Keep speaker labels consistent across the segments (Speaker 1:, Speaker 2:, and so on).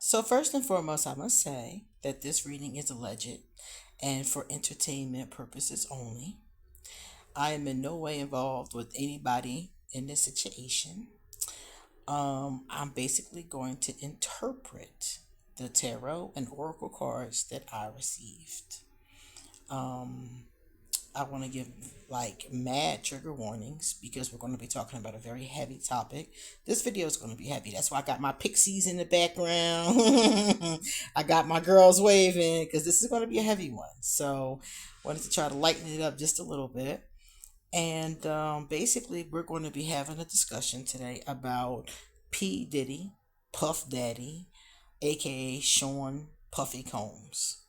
Speaker 1: So, first and foremost, I must say that this reading is alleged and for entertainment purposes only. I am in no way involved with anybody in this situation. I'm basically going to interpret the tarot and oracle cards that I received. Um, I want to give like mad trigger warnings because we're going to be talking about a very heavy topic. This video is going to be heavy. That's why I got my pixies in the background. I got my girls waving because this is going to be a heavy one. So, wanted to try to lighten it up just a little bit. And basically, we're going to be having a discussion today about P. Diddy, Puff Daddy, aka Sean Puffy Combs.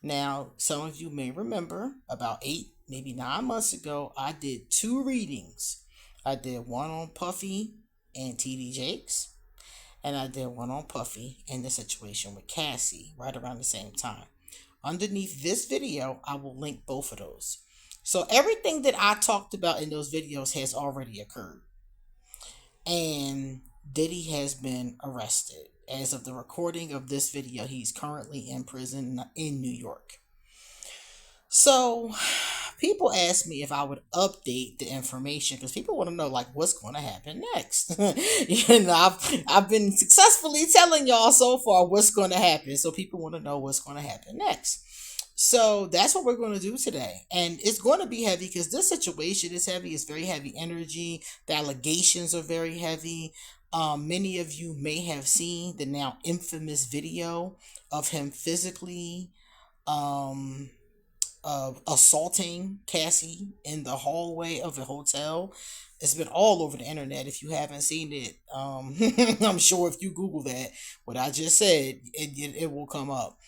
Speaker 1: Now, some of you may remember about 8, maybe 9 months ago, I did two readings. I did one on Puffy and TD Jakes, and I did one on Puffy and the situation with Cassie right around the same time. Underneath this video, I will link both of those. So everything that I talked about in those videos has already occurred. And Diddy has been arrested. As of the recording of this video, he's currently in prison in New York. So people ask me if I would update the information because people want to know like what's going to happen next. I've been successfully telling y'all so far what's going to happen. So people want to know what's going to happen next. So that's what we're going to do today. And it's going to be heavy because this situation is heavy. It's very heavy energy. The allegations are very heavy. Many of you may have seen the now infamous video of him physically assaulting Cassie in the hallway of a hotel. It's been all over the internet. If you haven't seen it, I'm sure if you Google that, what I just said, it will come up.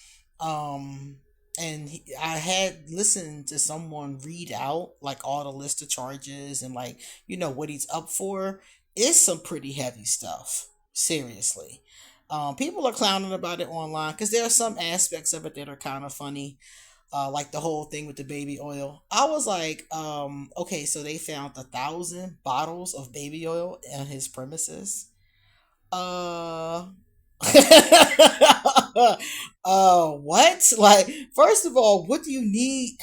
Speaker 1: I had listened to someone read out like all the list of charges and like what he's up for. It's some pretty heavy stuff, seriously. People are clowning about it online because there are some aspects of it that are kind of funny, like the whole thing with the baby oil. I was like, okay, so they found 1,000 bottles of baby oil on his premises. Uh, what? Like, first of all, what do you need?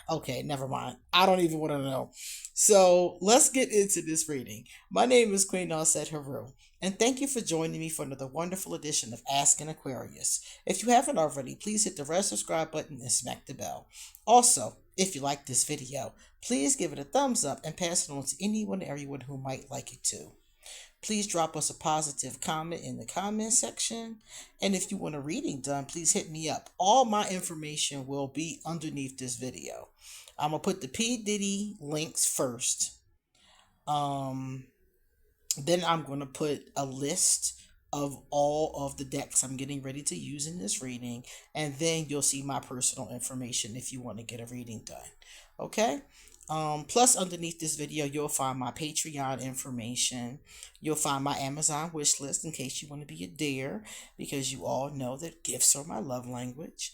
Speaker 1: Okay, never mind. I don't even want to know. So let's get into this reading. My name is QueenAusetHeru, and thank you for joining me for another wonderful edition of Ask an Aquarius. If you haven't already, please hit the red subscribe button and smack the bell. Also, if you like this video, please give it a thumbs up and pass it on to anyone and everyone who might like it too. Please drop us a positive comment in the comment section. And if you want a reading done, please hit me up. All my information will be underneath this video. I'm going to put the P. Diddy links first. Then I'm going to put a list of all of the decks I'm getting ready to use in this reading. And then you'll see my personal information if you want to get a reading done. Okay? Plus underneath this video, you'll find my Patreon information. You'll find my Amazon wish list in case you want to be a dare, because you all know that gifts are my love language.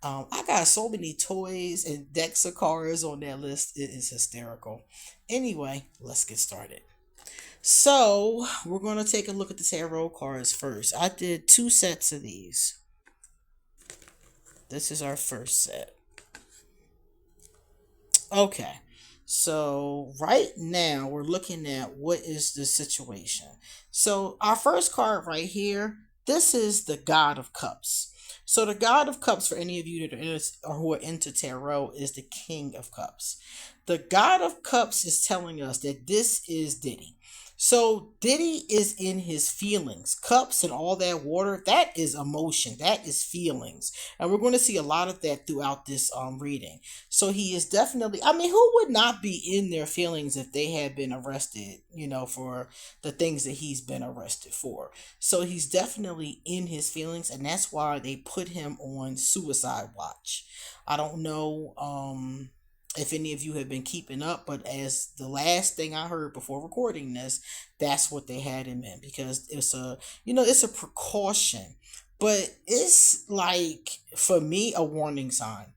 Speaker 1: I got so many toys and decks of cards on that list. It is hysterical. Anyway, let's get started. So we're going to take a look at the tarot cards first. I did 2 sets of these. This is our first set. Okay. So right now we're looking at what is the situation. So our first card right here, this is the God of Cups. So the God of Cups, for any of you that are who are into tarot, is the King of Cups. The God of Cups is telling us that this is Diddy. So Diddy is in his feelings. Cups and all that water, that is emotion. That is feelings. And we're going to see a lot of that throughout this reading. So he is definitely, I mean, who would not be in their feelings if they had been arrested, for the things that he's been arrested for. So he's definitely in his feelings, and that's why they put him on suicide watch. I don't know if any of you have been keeping up, but as the last thing I heard before recording this, that's what they had him in, because it's a precaution, but it's like, for me, a warning sign.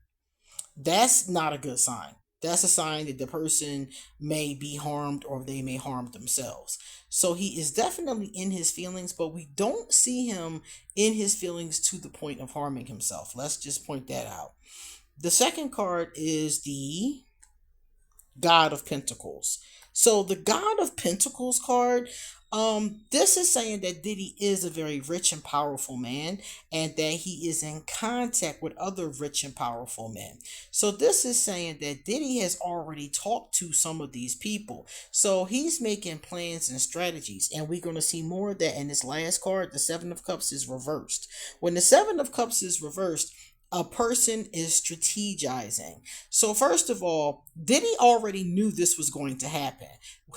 Speaker 1: That's not a good sign. That's a sign that the person may be harmed or they may harm themselves. So he is definitely in his feelings, but we don't see him in his feelings to the point of harming himself. Let's just point that out. The second card is the God of Pentacles. So the God of Pentacles card, this is saying that Diddy is a very rich and powerful man, and that he is in contact with other rich and powerful men. So this is saying that Diddy has already talked to some of these people. So he's making plans and strategies, and we're going to see more of that in this last card. The Seven of Cups is reversed. When the Seven of Cups is reversed, a person is strategizing. So first of all, Diddy already knew this was going to happen.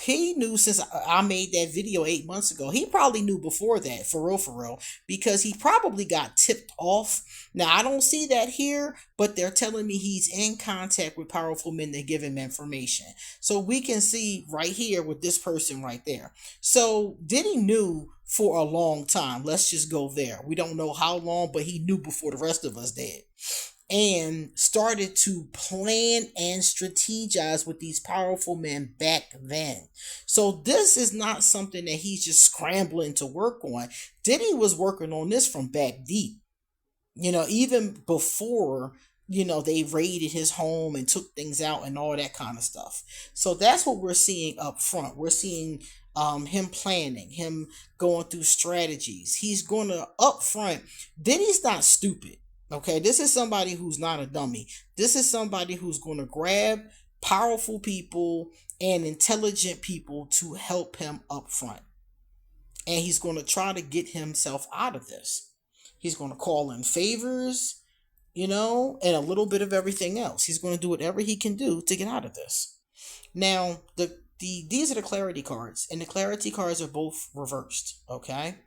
Speaker 1: He knew since I made that video 8 months ago. He probably knew before that, for real, because he probably got tipped off. Now, I don't see that here, but they're telling me he's in contact with powerful men that give him information. So we can see right here with this person right there. So Diddy knew for a long time. Let's just go there. We don't know how long, but he knew before the rest of us did. And started to plan and strategize with these powerful men back then. So this is not something that he's just scrambling to work on. Diddy was working on this from back deep. Even before, they raided his home and took things out and all that kind of stuff. So that's what we're seeing up front. We're seeing him planning, him going through strategies. He's going to up front. Diddy's not stupid. Okay, this is somebody who's not a dummy. This is somebody who's going to grab powerful people and intelligent people to help him up front. And he's going to try to get himself out of this. He's going to call in favors, and a little bit of everything else. He's going to do whatever he can do to get out of this. Now, these are the clarity cards, and the clarity cards are both reversed, okay?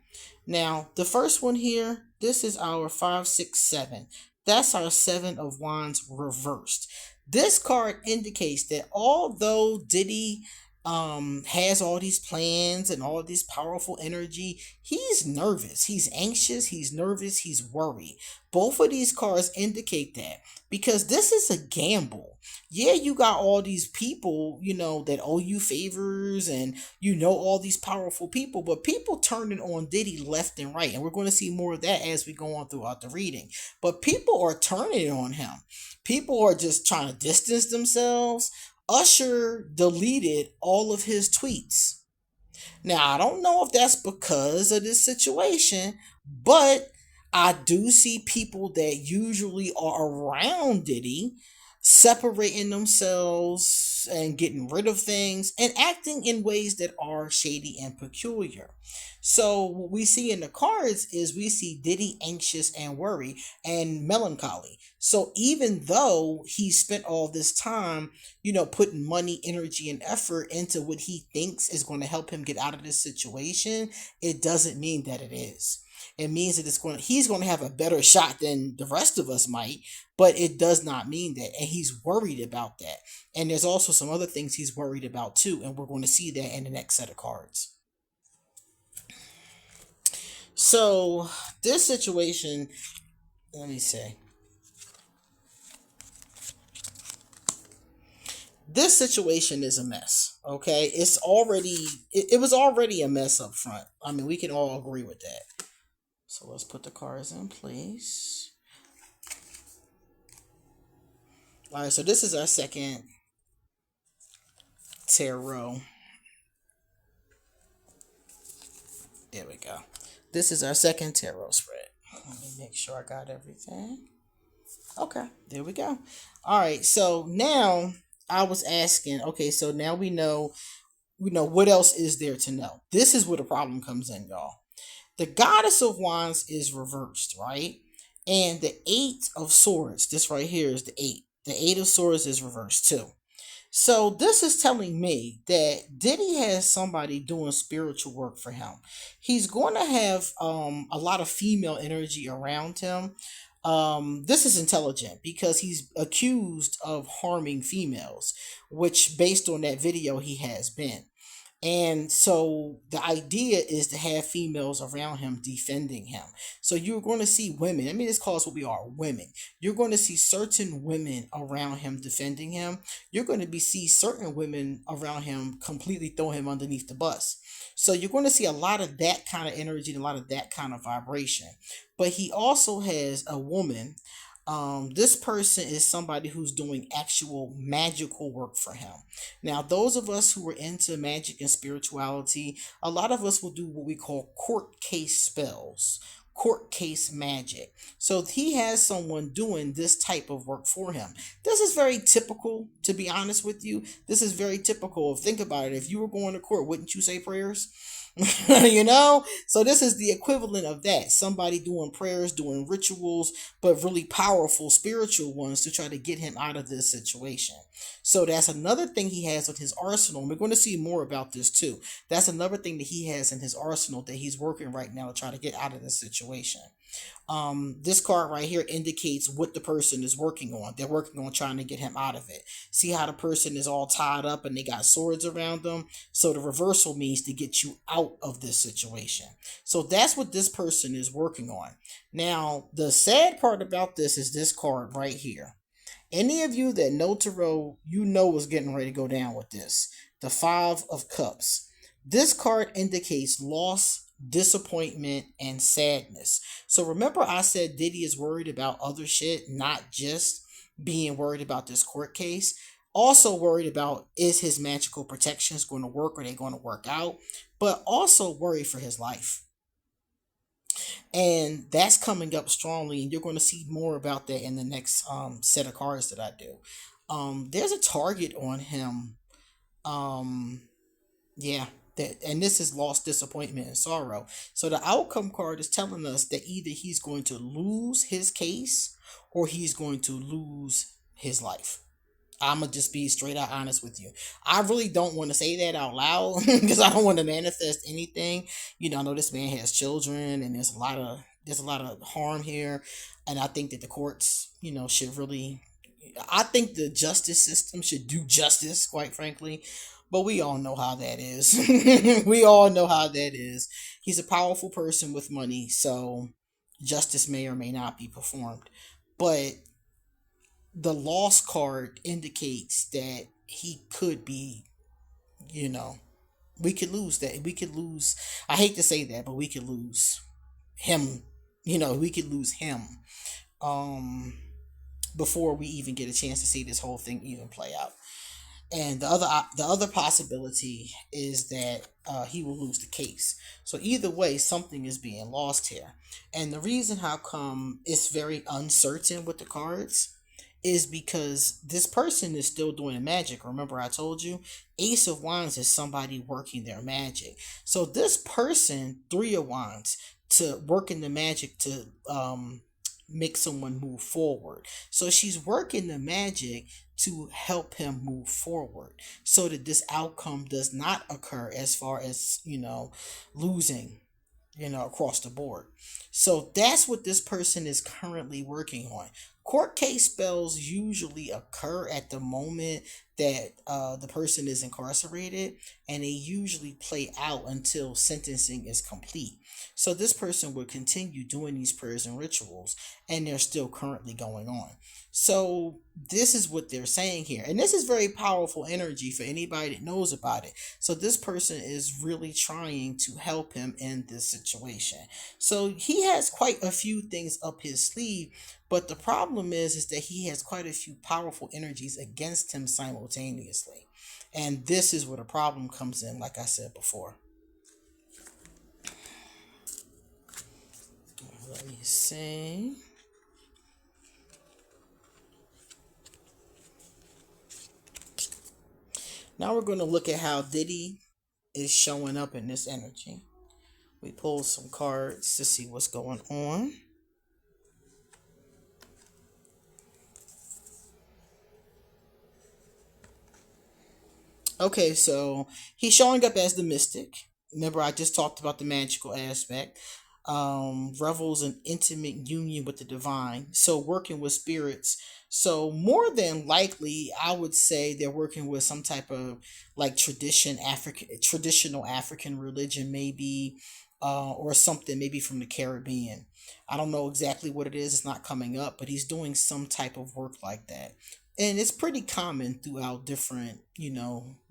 Speaker 1: Now, the first one here, this is our 5, 6, 7. That's our 7 of Wands reversed. This card indicates that although Diddy has all these plans and all this powerful energy, he's nervous, he's anxious, he's nervous, he's worried. Both of these cards indicate that, because this is a gamble. Yeah, you got all these people, that owe you favors, and all these powerful people, but people turning on Diddy left and right, and we're going to see more of that as we go on throughout the reading. But people are turning on him. People are just trying to distance themselves. Usher deleted all of his tweets. Now, I don't know if that's because of this situation, but I do see people that usually are around Diddy separating themselves and getting rid of things and acting in ways that are shady and peculiar. So what we see in the cards is we see Diddy anxious and worried and melancholy. So even though he spent all this time, putting money, energy, and effort into what he thinks is going to help him get out of this situation, it doesn't mean that it is. It means that he's going to have a better shot than the rest of us might, but it does not mean that. And he's worried about that. And there's also some other things he's worried about too, and we're going to see that in the next set of cards. So this situation, let me see. This situation is a mess, okay? It was already a mess up front. I mean, we can all agree with that. So let's put the cards in place. All right, so this is our second tarot. There we go. This is our second tarot spread. Let me make sure I got everything. Okay, there we go. All right, so now I was asking, okay, so now we know what else is there to know. This is where the problem comes in, y'all. The Goddess of Wands is reversed, right? And the 8 of Swords, this right here is the 8. The 8 of Swords is reversed too. So this is telling me that Diddy has somebody doing spiritual work for him. He's going to have a lot of female energy around him. This is intelligent because he's accused of harming females, which based on that video he has been. And so the idea is to have females around him defending him. So you're going to see women. I mean, this calls what we are, women. You're going to see certain women around him defending him. You're going to see certain women around him completely throw him underneath the bus. So you're going to see a lot of that kind of energy and a lot of that kind of vibration. But he also has a woman. This person is somebody who's doing actual magical work for him. Now, those of us who are into magic and spirituality, a lot of us will do what we call court case spells, court case magic. So he has someone doing this type of work for him. This is very typical, to be honest with you. This is very typical. Think about it. If you were going to court, wouldn't you say prayers? You know, so this is the equivalent of that, somebody doing prayers, doing rituals, but really powerful spiritual ones to try to get him out of this situation. So that's another thing he has with his arsenal, and we're going to see more about this too. That's another thing that he has in his arsenal that he's working right now to try to get out of this situation. This card right here indicates what the person is working on. They're working on trying to get him out of it. See how the person is all tied up and they got swords around them? So the reversal means to get you out of this situation. So that's what this person is working on. Now, the sad part about this is this card right here. Any of you that know tarot, you know what's getting ready to go down with this. The Five of Cups. This card indicates loss, disappointment, and sadness. So remember I said Diddy is worried about other shit, not just being worried about this court case. Also worried about, is his magical protections going to work? Are they going to work out? But also worried for his life. And that's coming up strongly, and you're going to see more about that in the next set of cards that I do. There's a target on him. Yeah, that, and this is loss, disappointment, and sorrow. So the outcome card is telling us that either he's going to lose his case or he's going to lose his life. I'm gonna just be straight out honest with you. I really don't want to say that out loud because I don't want to manifest anything. You know, I know this man has children, and there's a lot of harm here, and I think that the courts, you know, should really. I think the justice system should do justice, quite frankly. But we all know how that is. We all know how that is. He's a powerful person with money, so justice may or may not be performed. But the loss card indicates that he could be, you know, we could lose that. We could lose, I hate to say that, but we could lose him. You know, we could lose him um before we even get a chance to see this whole thing even play out. And the other possibility is that he will lose the case. So either way, something is being lost here. And the reason how come it's very uncertain with the cards is because this person is still doing magic. Remember, I told you, Ace of Wands is somebody working their magic. So this person, Three of Wands, to working the magic to make someone move forward. So she's working the magic to help him move forward so that this outcome does not occur as far as, you know, losing, you know, across the board. So that's what this person is currently working on. Court case spells usually occur at the moment that the person is incarcerated, and they usually play out until sentencing is complete. So this person will continue doing these prayers and rituals, and they're still currently going on. So this is what they're saying here. And this is very powerful energy for anybody that knows about it. So this person is really trying to help him in this situation. So he has quite a few things up his sleeve, but the problem is that he has quite a few powerful energies against him simultaneously. And this is where the problem comes in, like I said before. Let me see. Now we're going to look at how Diddy is showing up in this energy. We pulled some cards to see what's going on. Okay, so he's showing up as the mystic. Remember, I just talked about the magical aspect. revels in intimate union with the divine. So working with spirits. So more than likely, I would say they're working with some type of like traditional African religion, maybe, or something maybe from the Caribbean. I don't know exactly what it is. It's not coming up, but he's doing some type of work like that. And it's pretty common throughout different,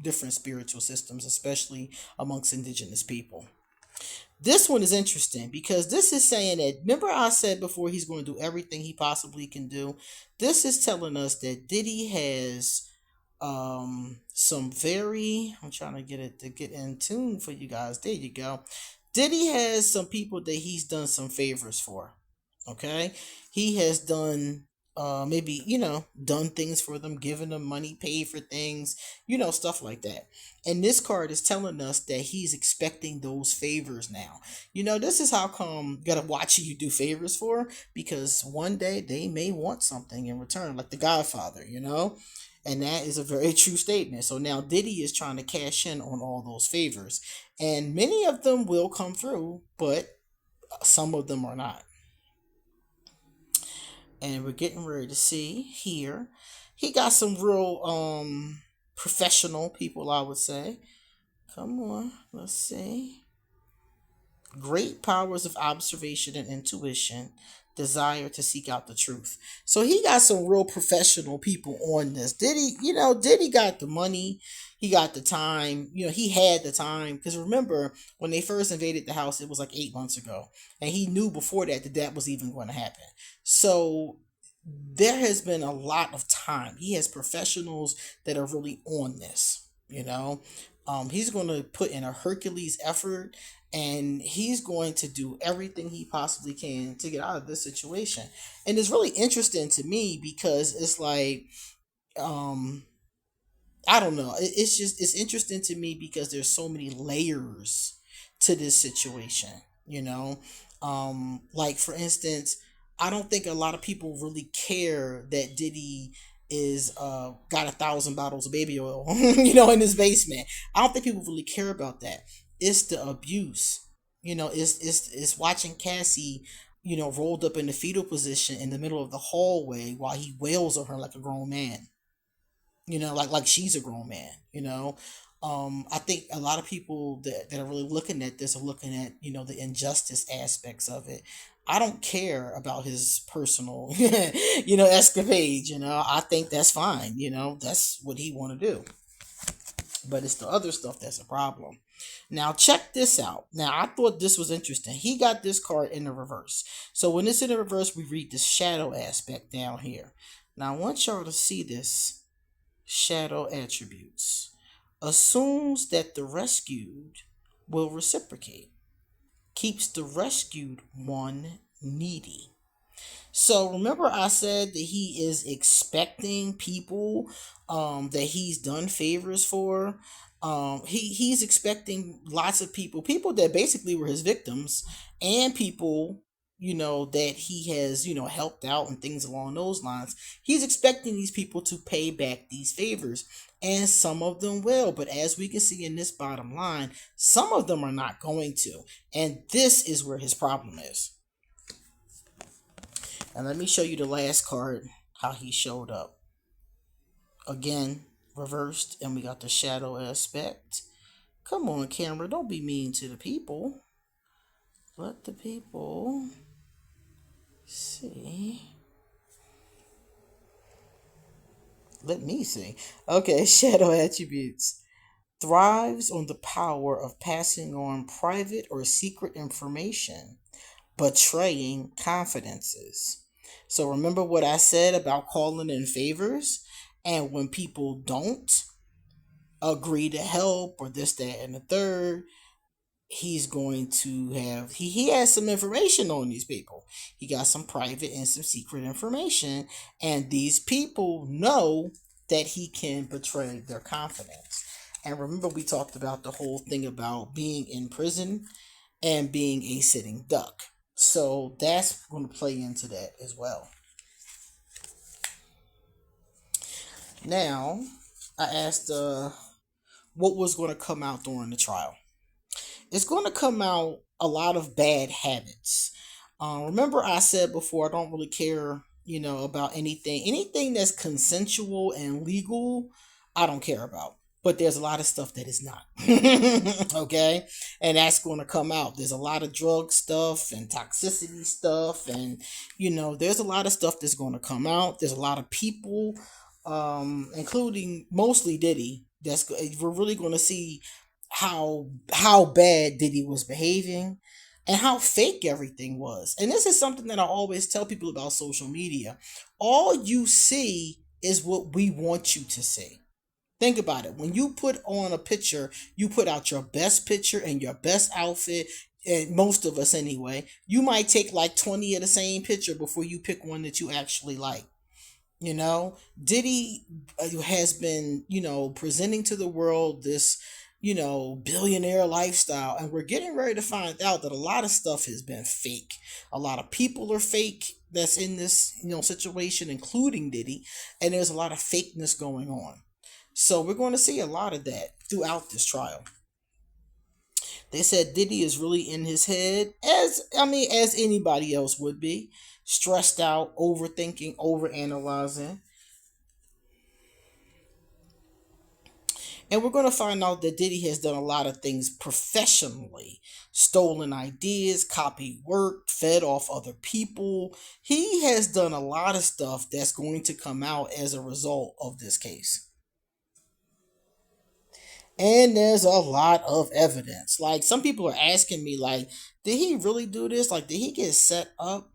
Speaker 1: different spiritual systems, especially amongst indigenous people. This one is interesting because this is saying that, remember I said before he's going to do everything he possibly can do. This is telling us that Diddy has some very, I'm trying to get it to get in tune for you guys. There you go. Diddy has some people that he's done some favors for. Okay, he has done maybe, done things for them, given them money, paid for things, stuff like that. And this card is telling us that he's expecting those favors now. This is how come you gotta watch who you do favors for, because one day they may want something in return, like the Godfather, and that is a very true statement. So now Diddy is trying to cash in on all those favors, and many of them will come through, but some of them are not. And we're getting ready to see here. He got some real professional people, I would say. Come on, let's see. Great powers of observation and intuition, desire to seek out the truth. So he got some real professional people on this. Diddy got the money, he got the time, he had the time. Because remember, when they first invaded the house, it was like 8 months ago. And he knew before that was even going to happen. So there has been a lot of time. He has professionals that are really on this. He's going to put in a Hercules effort, and he's going to do everything he possibly can to get out of this situation. And it's really interesting to me because it's like, um, I don't know. It's interesting to me because there's so many layers to this situation. Like for instance, I don't think a lot of people really care that Diddy is got 1,000 bottles of baby oil, in his basement. I don't think people really care about that. It's the abuse. It's watching Cassie, rolled up in the fetal position in the middle of the hallway while he wails on her like a grown man. Like she's a grown man. I think a lot of people that are really looking at this are looking at, the injustice aspects of it. I don't care about his personal, escapades. I think that's fine. That's what he want to do. But it's the other stuff that's a problem. Now check this out. Now I thought this was interesting. He got this card in the reverse. So when it's in the reverse, we read the shadow aspect down here. Now I want y'all to see this. Shadow attributes. Assumes that the rescued will reciprocate. Keeps the rescued one needy. So remember I said that he is expecting people that he's done favors for. He's expecting lots of people that basically were his victims, and people, that he has, helped out and things along those lines. He's expecting these people to pay back these favors, and some of them will, but as we can see in this bottom line, some of them are not going to. And this is where his problem is. And let me show you the last card, how he showed up. Again, reversed, and we got the shadow aspect. Come on, camera, don't be mean to the people. Let the people see. Let me see. Okay, shadow attributes. Thrives on the power of passing on private or secret information, betraying confidences. So remember what I said about calling in favors? And when people don't agree to help or this, that, and the third, he's going to have he has some information on these people. He got some private and some secret information, and these people know that he can betray their confidence. And remember, we talked about the whole thing about being in prison and being a sitting duck. So that's going to play into that as well. Now, I asked what was going to come out during the trial. It's going to come out a lot of bad habits. Remember, I said before, I don't really care, about anything that's consensual and legal. I don't care about. But there's a lot of stuff that is not. Okay? And that's going to come out. There's a lot of drug stuff and toxicity stuff. And, there's a lot of stuff that's going to come out. There's a lot of people, including mostly Diddy. We're really going to see how bad Diddy was behaving and how fake everything was. And this is something that I always tell people about social media. All you see is what we want you to see. Think about it. When you put on a picture, you put out your best picture and your best outfit, and most of us anyway. You might take like 20 of the same picture before you pick one that you actually like. Diddy has been, presenting to the world this, billionaire lifestyle, and we're getting ready to find out that a lot of stuff has been fake. A lot of people are fake that's in this, situation, including Diddy, and there's a lot of fakeness going on. So we're going to see a lot of that throughout this trial. They said Diddy is really in his head, as anybody else would be, stressed out, overthinking, overanalyzing. And we're going to find out that Diddy has done a lot of things professionally. Stolen ideas, copied work, fed off other people. He has done a lot of stuff that's going to come out as a result of this case. And there's a lot of evidence. Like, some people are asking me, like, did he really do this? Like, did he get set up?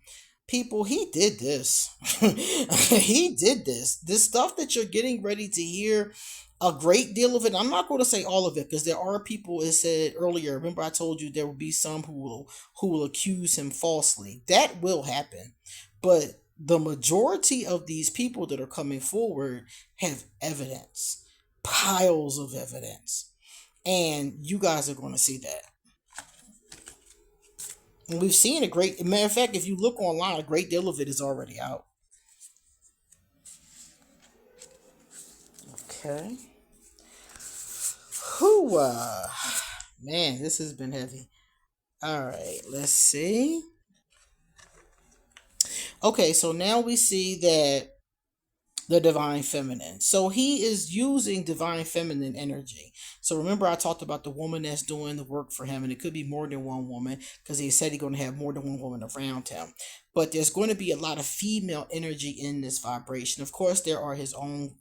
Speaker 1: People, he did this. He did this. This stuff that you're getting ready to hear, a great deal of it. I'm not going to say all of it, because there are people, it said earlier, remember I told you there will be some who will accuse him falsely. That will happen. But the majority of these people that are coming forward have evidence. Piles of evidence. And you guys are going to see that. And we've seen matter of fact, if you look online, a great deal of it is already out. Okay. Whew, man, this has been heavy. All right, let's see. Okay, so now we see that the divine feminine. So he is using divine feminine energy. So remember, I talked about the woman that's doing the work for him, and it could be more than one woman, because he said he's going to have more than one woman around him. But there's going to be a lot of female energy in this vibration. Of course, there are his own,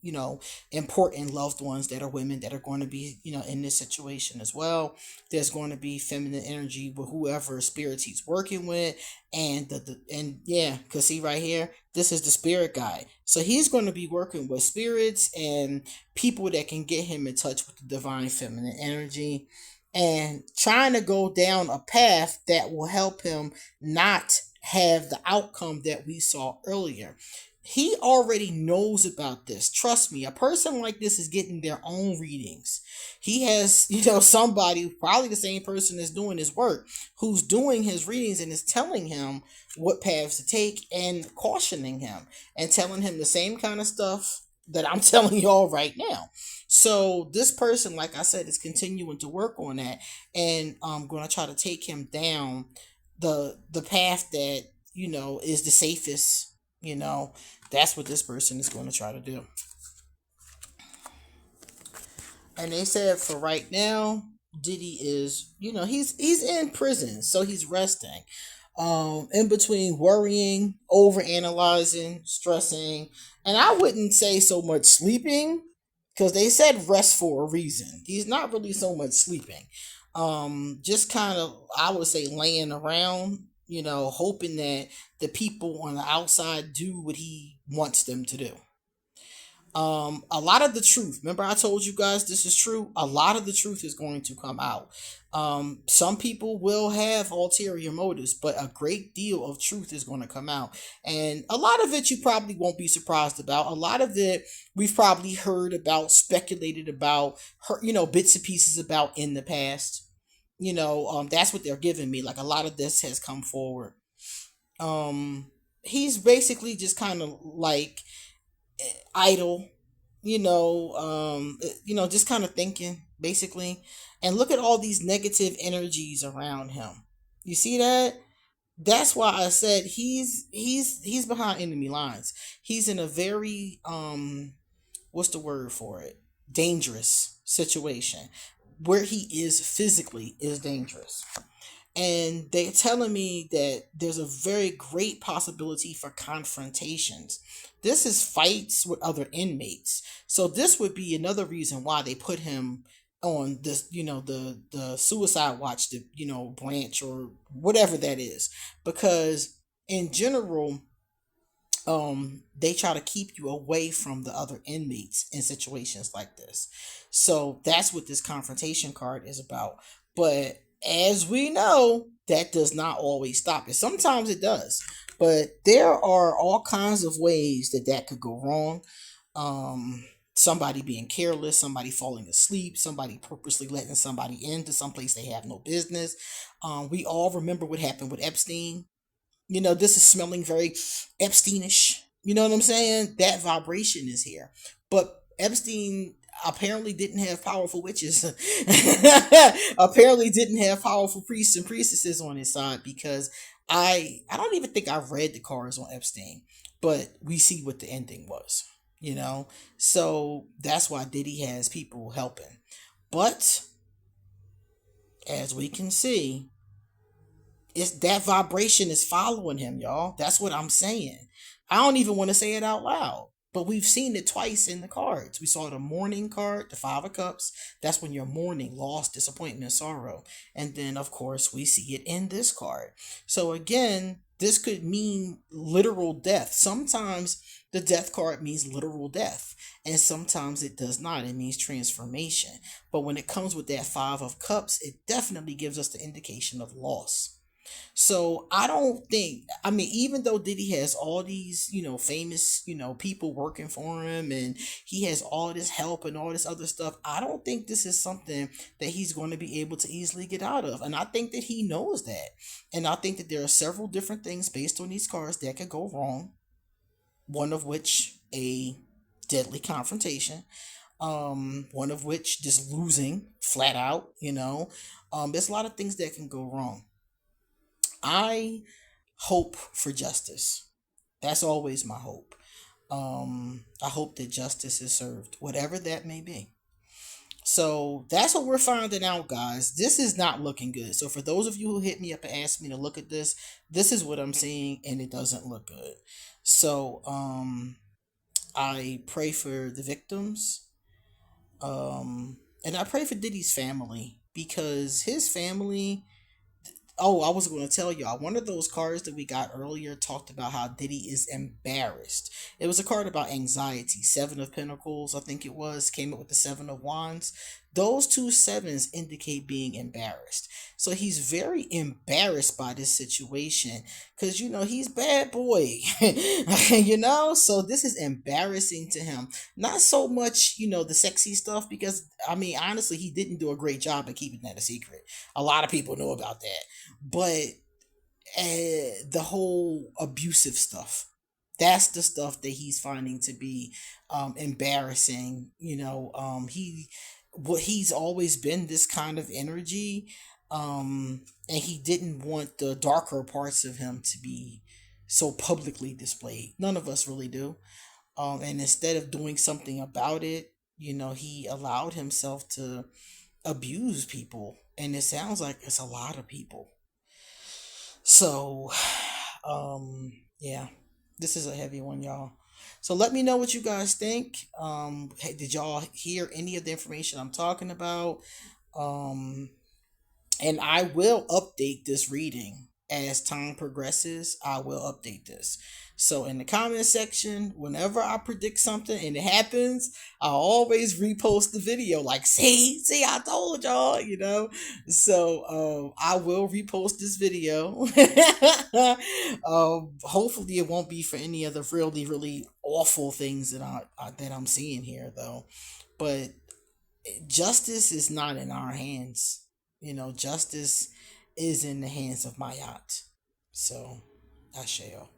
Speaker 1: important loved ones that are women that are going to be, in this situation as well. There's going to be feminine energy with whoever spirits he's working with, and because see right here, this is the spirit guide. So he's going to be working with spirits and people that can get him in touch with the divine feminine energy, and trying to go down a path that will help him not have the outcome that we saw earlier. He already knows about this. Trust me, a person like this is getting their own readings. He has, somebody, probably the same person that's doing his work, who's doing his readings and is telling him what paths to take and cautioning him and telling him the same kind of stuff that I'm telling y'all right now. So this person, like I said, is continuing to work on that, and I'm going to try to take him down the path that, is the safest. That's what this person is going to try to do. And they said for right now, Diddy is, he's in prison, so he's resting. In between worrying, over analyzing, stressing, and I wouldn't say so much sleeping, because they said rest for a reason. He's not really so much sleeping. Just kind of, I would say, laying around, hoping that the people on the outside do what he wants them to do. A lot of the truth, remember I told you guys this is true, a lot of the truth is going to come out. Some people will have ulterior motives, but a great deal of truth is going to come out. And a lot of it you probably won't be surprised about. A lot of it we've probably heard about, speculated about, bits and pieces about in the past. That's what they're giving me. Like, a lot of this has come forward. He's basically just kind of like idle, just kind of thinking, basically. And look at all these negative energies around him. You see that? That's why I said he's behind enemy lines. He's in a very what's the word for it? Dangerous situation. Where he is physically is dangerous. And they're telling me that there's a very great possibility for confrontations. This is fights with other inmates. So this would be another reason why they put him on this, the suicide watch, the branch or whatever that is, because in general, they try to keep you away from the other inmates in situations like this. So that's what this confrontation card is about. But as we know, that does not always stop it. Sometimes it does, but there are all kinds of ways that that could go wrong. Somebody being careless, somebody falling asleep, somebody purposely letting somebody into someplace they have no business. We all remember what happened with Epstein. This is smelling very Epsteinish. You know what I'm saying? That vibration is here. But Epstein apparently didn't have powerful witches. Apparently didn't have powerful priests and priestesses on his side, because I don't even think I've read the cards on Epstein, but we see what the ending was. So that's why Diddy has people helping. But as we can see, it's that vibration is following him, y'all. That's what I'm saying. I don't even want to say it out loud, but we've seen it twice in the cards. We saw the mourning card, the Five of Cups. That's when you're mourning loss, disappointment, sorrow. And then, of course, we see it in this card. So again, this could mean literal death. Sometimes the death card means literal death, and sometimes it does not. It means transformation. But when it comes with that Five of Cups, it definitely gives us the indication of loss. So I don't think, I mean, even though Diddy has all these, famous, people working for him, and he has all this help and all this other stuff, I don't think this is something that he's going to be able to easily get out of. And I think that he knows that. And I think that there are several different things based on these cards that could go wrong. One of which a deadly confrontation. One of which just losing flat out, there's a lot of things that can go wrong. I hope for justice. That's always my hope. I hope that justice is served, whatever that may be. So that's what we're finding out, guys. This is not looking good. So for those of you who hit me up and asked me to look at this is what I'm seeing, and it doesn't look good. So I pray for the victims. And I pray for Diddy's family, because his family. Oh, I was going to tell y'all. One of those cards that we got earlier talked about how Diddy is embarrassed. It was a card about anxiety. Seven of Pentacles, I think it was, came up with the Seven of Wands. Those two sevens indicate being embarrassed. So he's very embarrassed by this situation, because, he's bad boy. So this is embarrassing to him. Not so much, the sexy stuff, because, I mean, honestly, he didn't do a great job at keeping that a secret. A lot of people know about that. But the whole abusive stuff, that's the stuff that he's finding to be embarrassing. He's always been this kind of energy, and he didn't want the darker parts of him to be so publicly displayed. None of us really do. And instead of doing something about it, he allowed himself to abuse people, and it sounds like it's a lot of people. So, yeah, this is a heavy one, y'all. So let me know what you guys think. Hey, did y'all hear any of the information I'm talking about? And I will update this reading as time progresses. I will update this. So in the comment section, whenever I predict something and it happens, I always repost the video. Like, see, I told y'all, So I will repost this video. Hopefully it won't be for any of the really, really awful things that I'm seeing here, though. But justice is not in our hands. Justice is in the hands of Mayat. So, I shall.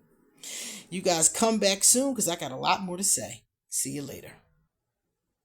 Speaker 1: You guys come back soon, because I got a lot more to say. See you later.